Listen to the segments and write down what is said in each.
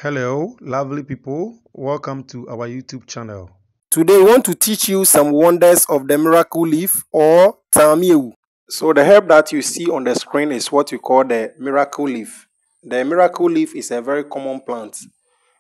Hello, lovely people. Welcome to our YouTube channel. Today, we want to teach you some wonders of the miracle leaf or tamiewu. So, the herb that you see on the screen is what we call the miracle leaf. The miracle leaf is a very common plant.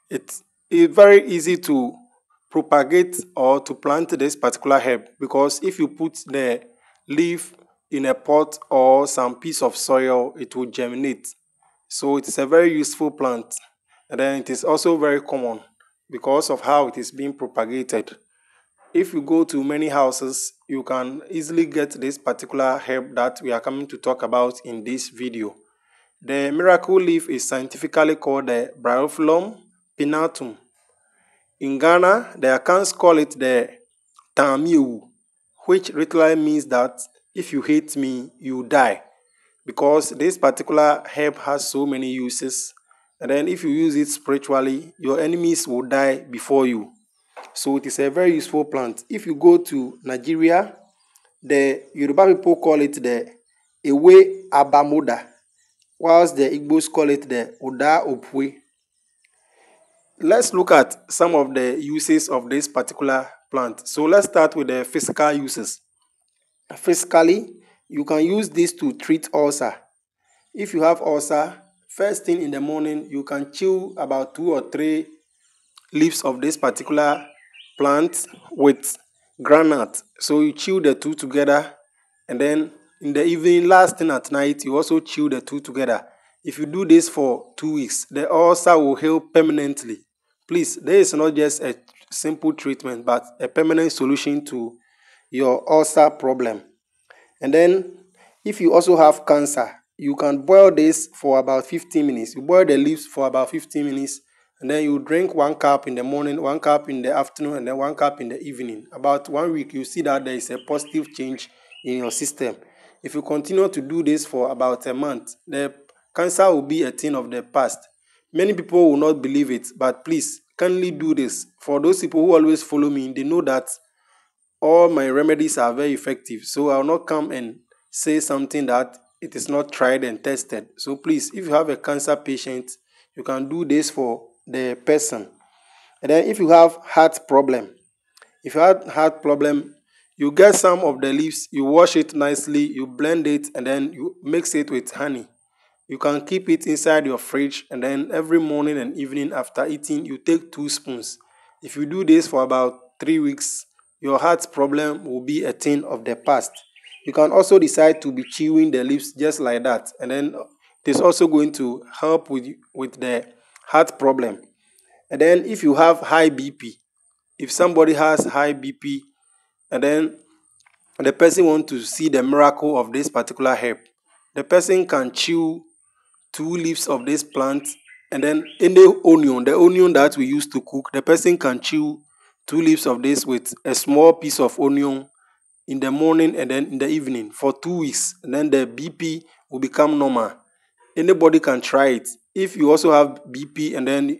It's very easy to propagate or to plant this particular herb because if you put the leaf in a pot or some piece of soil, it will germinate. So, it is a very useful plant. And then it is also very common because of how it is being propagated. If you go to many houses, you can easily get this particular herb that we are coming to talk about in this video. The miracle leaf is scientifically called the Bryophyllum pinnatum. In Ghana, the accounts call it the tamiewu, which literally means that if you hate me, you die. Because this particular herb has so many uses, and then if you use it spiritually, your enemies will die before you. So it is a very useful plant. If you go to Nigeria, the Yoruba people call it the Ewe Abamoda, whilst the Igbos call it the Oda Opwe. Let's look at some of the uses of this particular plant. So let's start with the physical uses. Physically, you can use this to treat ulcer. If you have ulcer, first thing in the morning, you can chew about 2 or 3 leaves of this particular plant with groundnut. So you chew the two together, and then in the evening, last thing at night, you also chew the two together. If you do this for 2 weeks, the ulcer will heal permanently. Please, there is not just a simple treatment, but a permanent solution to your ulcer problem. And then, if you also have cancer, you can boil this for about 15 minutes. You boil the leaves for about 15 minutes, and then you drink 1 cup in the morning, 1 cup in the afternoon, and then 1 cup in the evening. About 1 week, you see that there is a positive change in your system. If you continue to do this for about a month, the cancer will be a thing of the past. Many people will not believe it, but please, kindly do this. For those people who always follow me, they know that all my remedies are very effective. So I will not come and say something that it is not tried and tested. So please, if you have a cancer patient, you can do this for the person. And then if you have heart problem, you get some of the leaves, you wash it nicely, you blend it, and then you mix it with honey. You can keep it inside your fridge, and then every morning and evening after eating, you take 2 spoons. If you do this for about 3 weeks, your heart problem will be a thing of the past. You can also decide to be chewing the leaves just like that, and then it is also going to help with the heart problem. And then if you have high BP, if somebody has high BP, and then the person wants to see the miracle of this particular herb, the person can chew 2 leaves of this plant, and then in the onion that we use to cook, the person can chew 2 leaves of this with a small piece of onion in the morning and then in the evening for 2 weeks, and then the BP will become normal. Anybody can try it. If you also have BP and then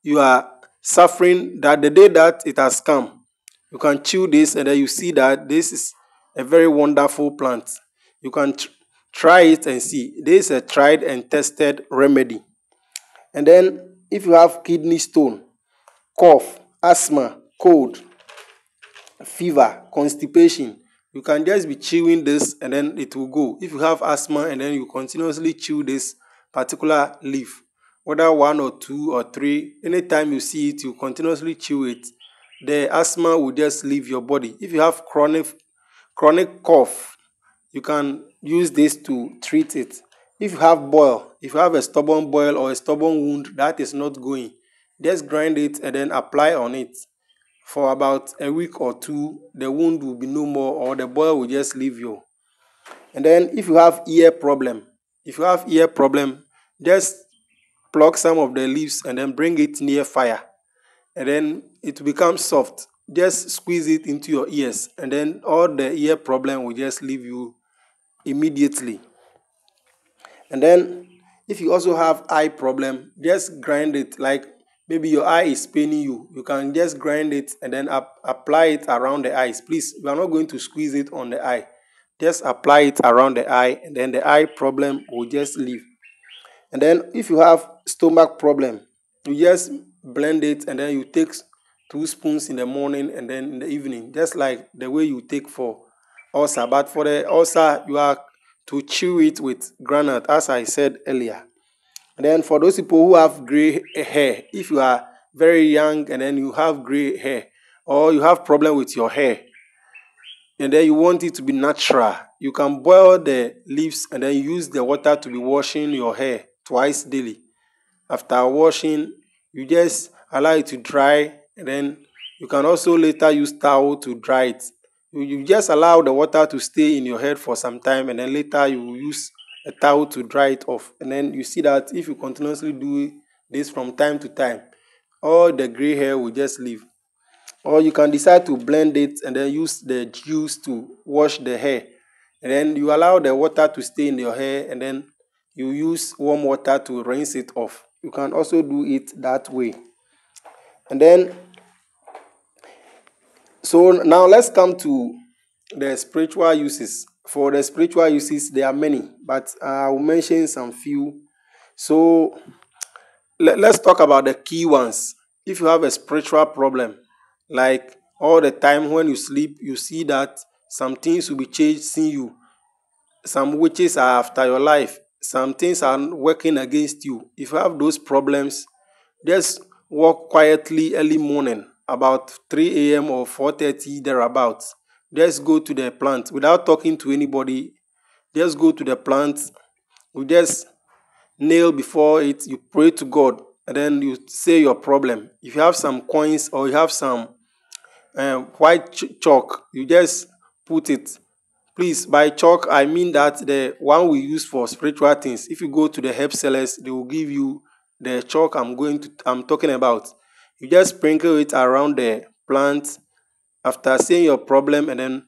you are suffering, that the day that it has come, you can chew this, and then you see that this is a very wonderful plant. You can try it and see. This is a tried and tested remedy. And then if you have kidney stone, cough, asthma, cold, fever, constipation, you can just be chewing this and then it will go. If you have asthma and then you continuously chew this particular leaf, whether 1 or 2 or 3, anytime you see it, you continuously chew it, the asthma will just leave your body. If you have chronic cough, you can use this to treat it. If you have a stubborn boil or a stubborn wound that is not going, just grind it and then apply on it. For about a week or 2, the wound will be no more, or the boil will just leave you. And then if you have ear problem, just pluck some of the leaves and then bring it near fire, and then it becomes soft. Just squeeze it into your ears, and then all the ear problem will just leave you immediately. And then if you also have eye problem, just grind it. Like maybe your eye is paining you, you can just grind it and then apply it around the eyes. Please, we are not going to squeeze it on the eye. Just apply it around the eye, and then the eye problem will just leave. And then if you have stomach problem, You just blend it and then you take 2 spoons in the morning and then in the evening, just like the way you take for ulcer. But for the ulcer, you are to chew it with granite, as I said earlier. And then for those people who have gray hair, if you are very young and then you have gray hair, or you have problem with your hair, and then you want it to be natural, you can boil the leaves and then use the water to be washing your hair twice daily. After washing, you just allow it to dry, and then you can also later use towel to dry it. You just allow the water to stay in your head for some time, and then later you will use a towel to dry it off. And then you see that if you continuously do this from time to time, all the gray hair will just leave. Or you can decide to blend it and then use the juice to wash the hair. And then you allow the water to stay in your hair, and then you use warm water to rinse it off. You can also do it that way. And then, so now let's come to the spiritual uses. For the spiritual uses, there are many, but I will mention some few. So let's talk about the key ones. If you have a spiritual problem, like all the time when you sleep, you see that some things will be chasing you, some witches are after your life, some things are working against you. If you have those problems, just walk quietly early morning, about 3 a.m. or 4:30 thereabouts. Just go to the plant without talking to anybody. Just go to the plant. You just kneel before it. You pray to God, and then you say your problem. If you have some coins or you have some white chalk, you just put it. Please, by chalk, I mean that the one we use for spiritual things. If you go to the herb sellers, they will give you the chalk I'm talking about. You just sprinkle it around the plant after saying your problem and then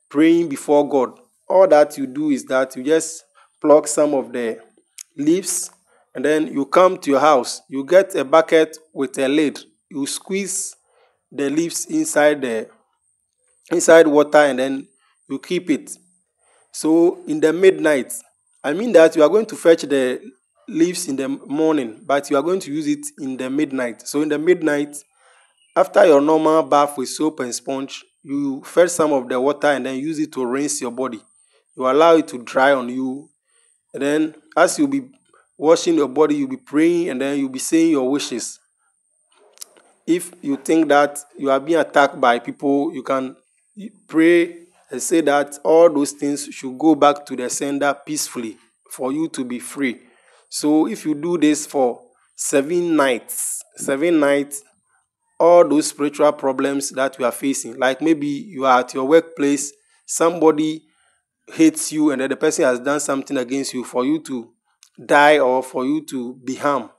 praying before God. All that you do is that you just pluck some of the leaves, and then you come to your house. You get a bucket with a lid. You squeeze the leaves inside water, and then you keep it. So in the midnight, I mean that you are going to fetch the leaves in the morning, but you are going to use it in the midnight. So in the midnight, after your normal bath with soap and sponge, you fetch some of the water and then use it to rinse your body. You allow it to dry on you. And then as you'll be washing your body, you'll be praying, and then you'll be saying your wishes. If you think that you are being attacked by people, you can pray and say that all those things should go back to the sender peacefully for you to be free. So if you do this for 7 nights, all those spiritual problems that you are facing, like maybe you are at your workplace, somebody hates you and then the person has done something against you for you to die or for you to be harmed,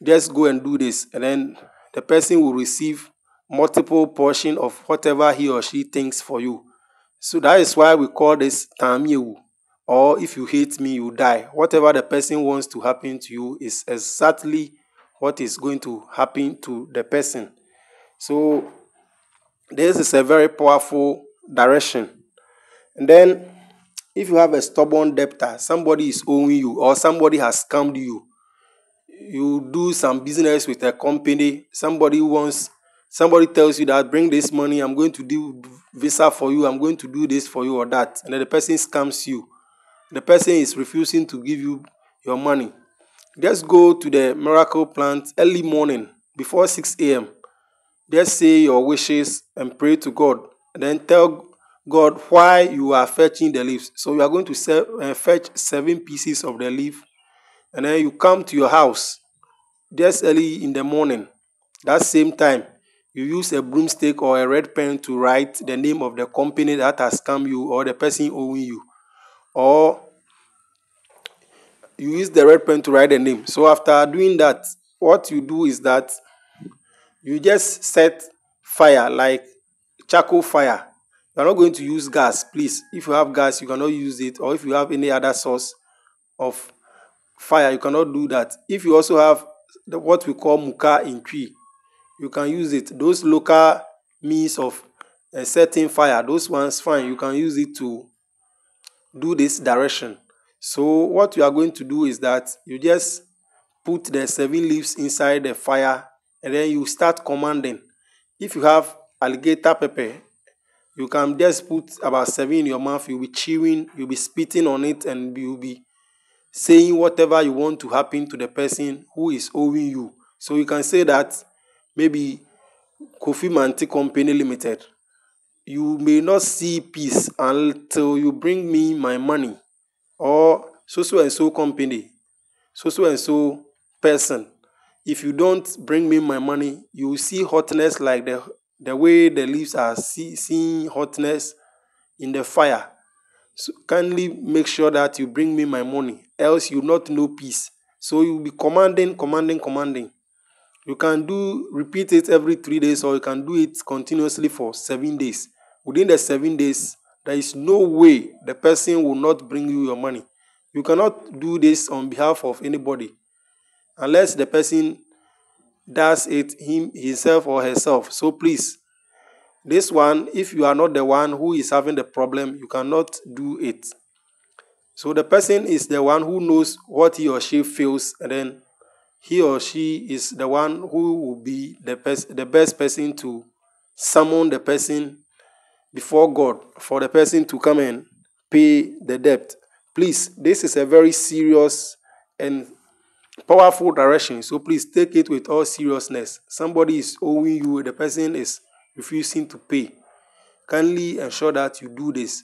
just go and do this, and then the person will receive multiple portion of whatever he or she thinks for you. So that is why we call this tamiewu, or if you hate me, you die. Whatever the person wants to happen to you is exactly what is going to happen to the person. So this is a very powerful direction. And then if you have a stubborn debtor, somebody is owing you or somebody has scammed you, you do some business with a company, somebody tells you that bring this money, I'm going to do visa for you, I'm going to do this for you or that, and then the person scams you. The person is refusing to give you your money. Just go to the miracle plant early morning before 6 a.m. Just say your wishes and pray to God, and then tell God why you are fetching the leaves. So you are going to fetch 7 pieces of the leaf, and then you come to your house just early in the morning. That same time, you use a broomstick or a red pen to write the name of the company that has scammed you or the person owing you. Or you use the red pen to write the name. So after doing that, what you do is that you just set fire, like charcoal fire. You are not going to use gas, please. If you have gas, you cannot use it. Or if you have any other source of fire, you cannot do that. If you also have what we call muka in tree, you can use it. Those local means of setting fire, those ones fine. You can use it to do this direction. So what you are going to do is that you just put the 7 leaves inside the fire, and then you start commanding. If you have alligator pepper, you can just put about 7 in your mouth. You'll be chewing, you'll be spitting on it, and you'll be saying whatever you want to happen to the person who is owing you. So you can say that maybe Kofi Manti Company Limited, you may not see peace until you bring me my money. Or so and so company, so and so person, if you don't bring me my money, you will see hotness like the way the leaves are seeing hotness in the fire. So kindly make sure that you bring me my money, else you will not know peace. So you will be commanding, commanding, commanding. You can repeat it every 3 days, or you can do it continuously for 7 days. Within the 7 days, there is no way the person will not bring you your money. You cannot do this on behalf of anybody unless the person does it himself or herself. So please, this one, if you are not the one who is having the problem, you cannot do it. So the person is the one who knows what he or she feels, and then he or she is the one who will be the best person to summon the person before God for the person to come and pay the debt. Please, this is a very serious and powerful direction. So please take it with all seriousness. Somebody is owing you, the person is refusing to pay. Kindly ensure that you do this.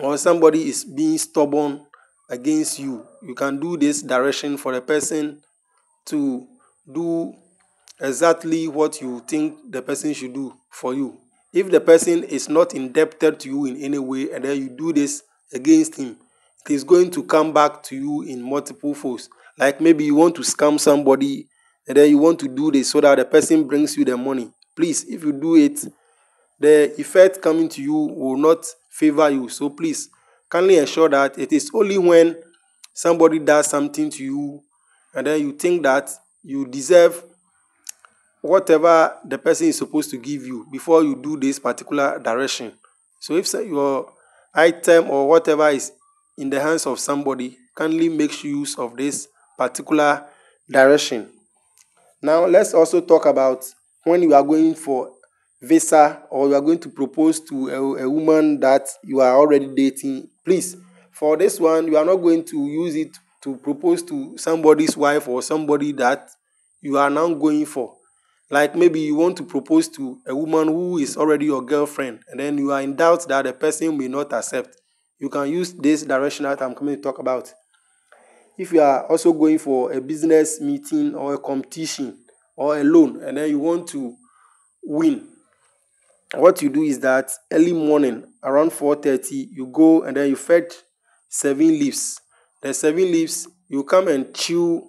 Or somebody is being stubborn against you, you can do this direction for the person to do exactly what you think the person should do for you. If the person is not indebted to you in any way, and then you do this against him, it is going to come back to you in multiple folds. Like maybe you want to scam somebody, and then you want to do this so that the person brings you the money. Please, if you do it, the effect coming to you will not favor you. So please, kindly ensure that it is only when somebody does something to you, and then you think that you deserve whatever the person is supposed to give you, before you do this particular direction. So if your item or whatever is in the hands of somebody, kindly make use of this particular direction. Now let's also talk about when you are going for visa, or you are going to propose to a woman that you are already dating. Please, for this one, you are not going to use it to propose to somebody's wife or somebody that you are now going for. Like maybe you want to propose to a woman who is already your girlfriend, and then you are in doubt that the person may not accept. You can use this direction that I'm coming to talk about. If you are also going for a business meeting or a competition or a loan, and then you want to win, what you do is that early morning around 4:30, you go and then you fetch 7 leaves. The 7 leaves, you come and chew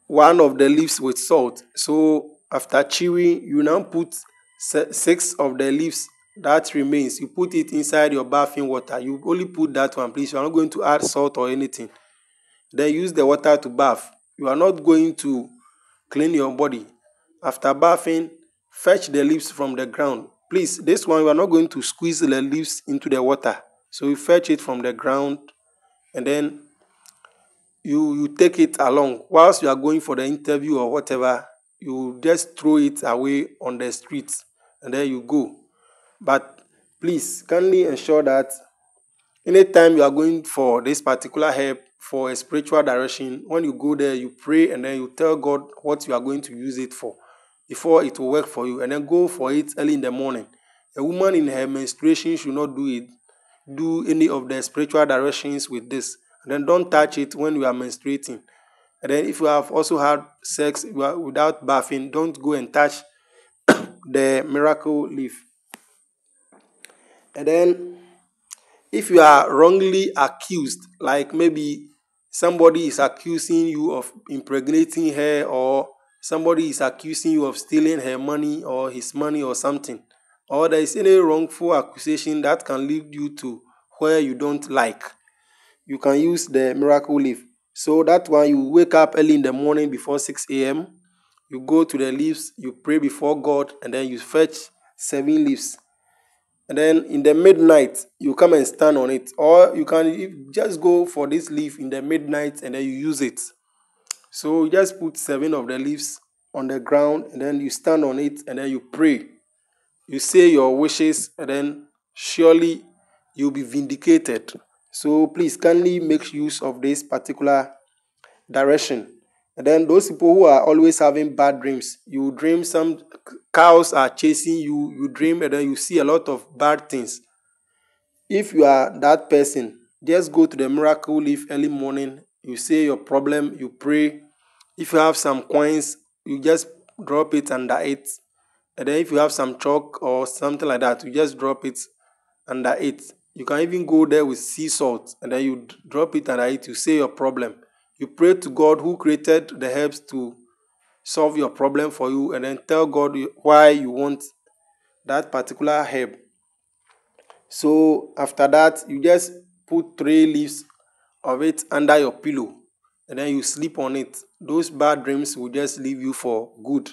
one of the leaves with salt. So after chewing, you now put 6 of the leaves that remains. You put it inside your bathing water. You only put that one, please. You are not going to add salt or anything. Then use the water to bath. You are not going to clean your body. After bathing, fetch the leaves from the ground. Please, this one, you are not going to squeeze the leaves into the water. So you fetch it from the ground, and then you take it along. Whilst you are going for the interview or whatever, you just throw it away on the street, and then you go. But please, kindly ensure that anytime you are going for this particular help for a spiritual direction, when you go there, you pray, and then you tell God what you are going to use it for before it will work for you, and then go for it early in the morning. A woman in her menstruation should not do any of the spiritual directions with this. And then don't touch it when you are menstruating. And then if you have also had sex without bathing, don't go and touch the miracle leaf. And then if you are wrongly accused, like maybe somebody is accusing you of impregnating her, or somebody is accusing you of stealing her money or his money or something, or there is any wrongful accusation that can lead you to where you don't like, you can use the miracle leaf. So that one, you wake up early in the morning before 6 a.m., you go to the leaves, you pray before God, and then you fetch 7 leaves. And then in the midnight, you come and stand on it. Or you can just go for this leaf in the midnight, and then you use it. So you just put 7 of the leaves on the ground, and then you stand on it, and then you pray. You say your wishes, and then surely you'll be vindicated. So please kindly make use of this particular direction. And then those people who are always having bad dreams, you dream some cows are chasing you, you dream, and then you see a lot of bad things. If you are that person, just go to the miracle leaf early morning, you say your problem, you pray. If you have some coins, you just drop it under it. And then if you have some chalk or something like that, you just drop it under it. You can even go there with sea salt, and then you drop it under it. You say your problem. You pray to God who created the herbs to solve your problem for you, and then tell God why you want that particular herb. So after that, you just put 3 leaves of it under your pillow, and then you sleep on it. Those bad dreams will just leave you for good.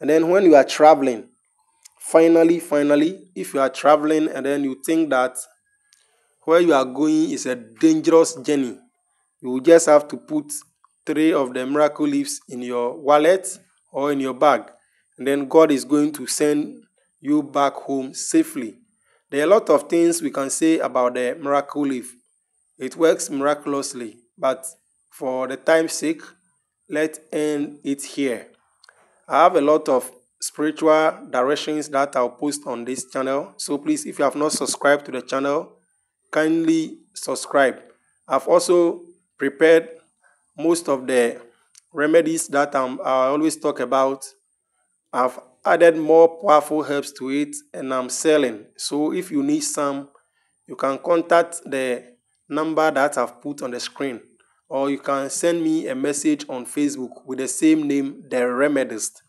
And then when you are traveling, finally, if you are traveling and then you think that where you are going is a dangerous journey, you will just have to put 3 of the miracle leaves in your wallet or in your bag, and then God is going to send you back home safely. There are a lot of things we can say about the miracle leaf. It works miraculously, but for the time's sake, let's end it here. I have a lot of spiritual directions that I'll post on this channel. So please, if you have not subscribed to the channel, kindly subscribe. I've also prepared most of the remedies that I always talk about. I've added more powerful herbs to it, and I'm selling. So if you need some, you can contact the number that I've put on the screen, or you can send me a message on Facebook with the same name, The Remedist.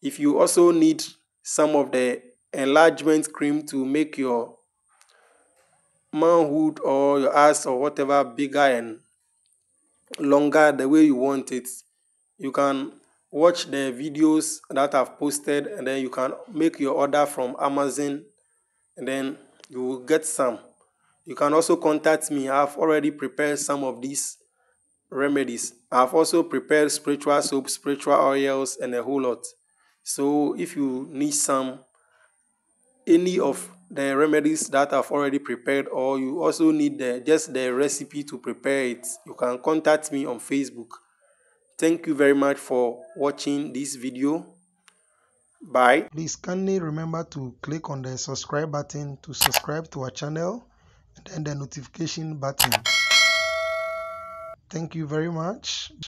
If you also need some of the enlargement cream to make your manhood or your ass or whatever bigger and longer the way you want it, you can watch the videos that I've posted, and then you can make your order from Amazon, and then you will get some. You can also contact me. I've already prepared some of these remedies. I've also prepared spiritual soap, spiritual oils, and a whole lot. So if you need any of the remedies that I've already prepared, or you also need just the recipe to prepare it, you can contact me on Facebook. Thank you very much for watching this video. Bye. Please kindly remember to click on the subscribe button to subscribe to our channel, and then the notification button. Thank you very much.